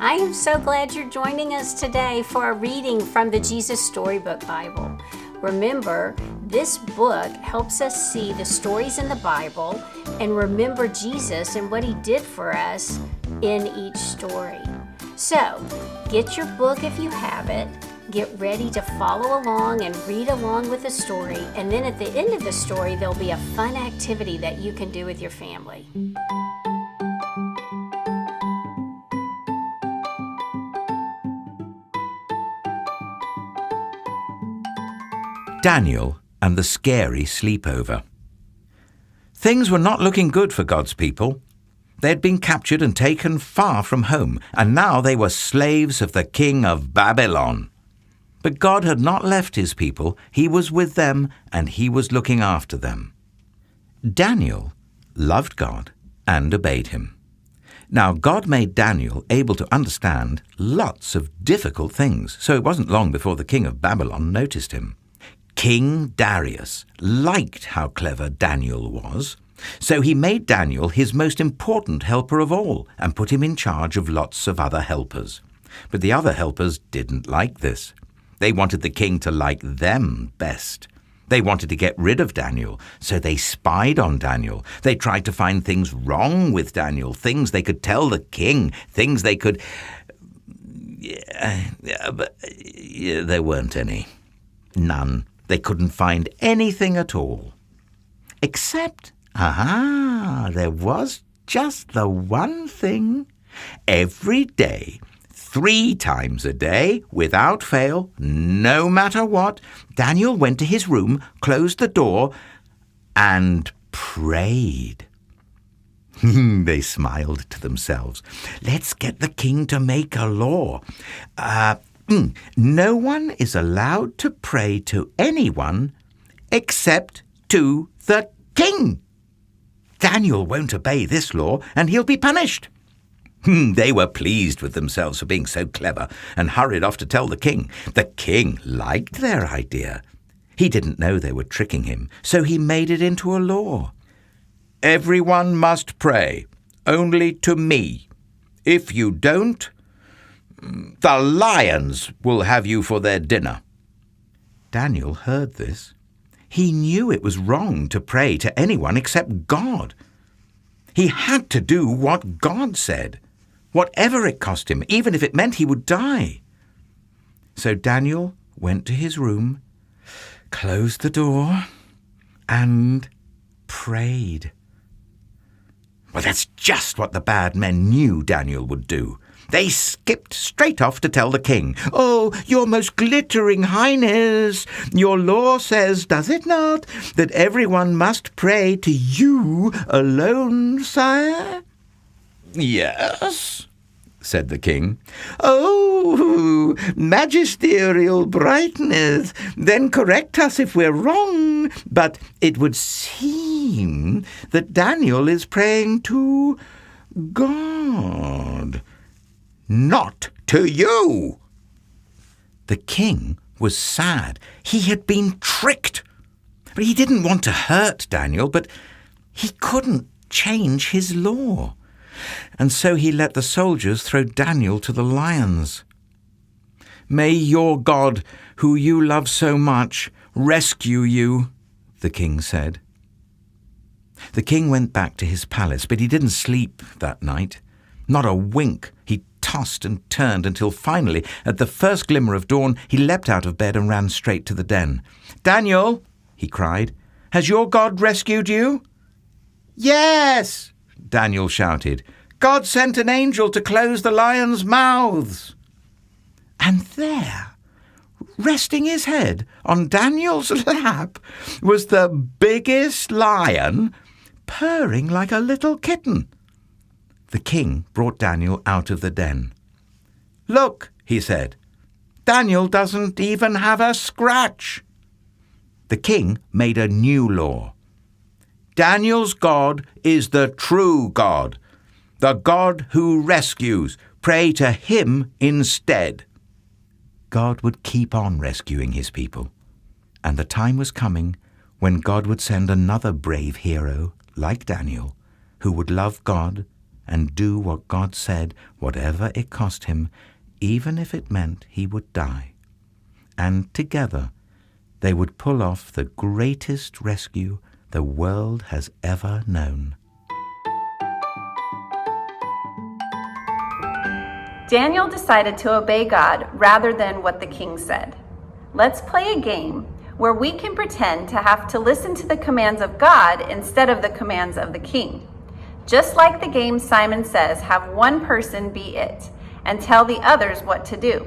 I am so glad you're joining us today for a reading from the Jesus Storybook Bible. Remember, this book helps us see the stories in the Bible and remember Jesus and what he did for us in each story. So, get your book if you have it. Get ready to follow along and read along with the story. And then at the end of the story, there'll be a fun activity that you can do with your family. Daniel and the scary sleepover. Things were not looking good for God's people. They had been captured and taken far from home, and now they were slaves of the king of Babylon. But God had not left his people. He was with them, and he was looking after them. Daniel loved God and obeyed him. Now, God made Daniel able to understand lots of difficult things, so it wasn't long before the king of Babylon noticed him. King Darius liked how clever Daniel was, so he made Daniel his most important helper of all and put him in charge of lots of other helpers. But the other helpers didn't like this. They wanted the king to like them best. They wanted to get rid of Daniel, so they spied on Daniel. They tried to find things wrong with Daniel, things they could tell the king, things they could... But there weren't any. None. They couldn't find anything at all. Except, there was just the one thing. Every day, 3 times a day, without fail, no matter what, Daniel went to his room, closed the door, and prayed. They smiled to themselves. Let's get the king to make a law. No one is allowed to pray to anyone except to the king. Daniel won't obey this law, and he'll be punished. They were pleased with themselves for being so clever and hurried off to tell the king. The king liked their idea. He didn't know they were tricking him, so he made it into a law. Everyone must pray, only to me. If you don't, the lions will have you for their dinner. Daniel heard this. He knew it was wrong to pray to anyone except God. He had to do what God said, whatever it cost him, even if it meant he would die. So Daniel went to his room, closed the door, and prayed. Well, that's just what the bad men knew Daniel would do. They skipped straight off to tell the king, "Oh, your most glittering highness, your law says, does it not, that everyone must pray to you alone, sire?" "Yes," said the king. "Oh, magisterial brightness, then correct us if we're wrong, but it would seem that Daniel is praying to God. Not to you." The king was sad. He had been tricked. But he didn't want to hurt Daniel, but he couldn't change his law. And so he let the soldiers throw Daniel to the lions. "May your God, who you love so much, rescue you," the king said. The king went back to his palace, but he didn't sleep that night. Not a wink. He tossed and turned until finally, at the first glimmer of dawn, he leapt out of bed and ran straight to the den. "Daniel," he cried, "has your God rescued you?" "Yes," Daniel shouted. "God sent an angel to close the lions' mouths." And there, resting his head on Daniel's lap, was the biggest lion, purring like a little kitten. The king brought Daniel out of the den. "Look," he said, "Daniel doesn't even have a scratch." The king made a new law. Daniel's God is the true God, the God who rescues. Pray to him instead. God would keep on rescuing his people, and the time was coming when God would send another brave hero like Daniel, who would love God and do what God said, whatever it cost him, even if it meant he would die. And together they would pull off the greatest rescue the world has ever known. Daniel decided to obey God rather than what the king said. Let's play a game where we can pretend to have to listen to the commands of God instead of the commands of the king. Just like the game Simon Says, have one person be it and tell the others what to do.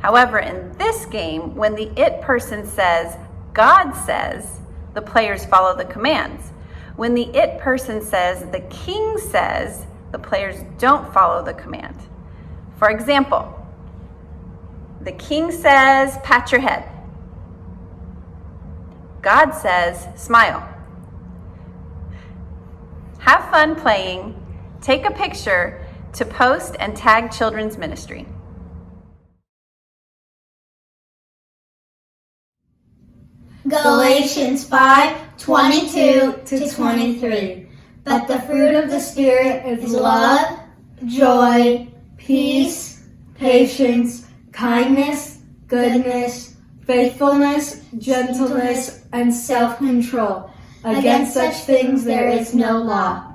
However, in this game, when the it person says, God says, the players follow the commands. When the it person says, the king says, the players don't follow the command. For example, the king says, pat your head. God says, smile. Have fun playing. Take a picture to post and tag Children's Ministry. Galatians 5:22-23. But the fruit of the Spirit is love, joy, peace, patience, kindness, goodness, faithfulness, gentleness, and self-control. Against such things there is no law.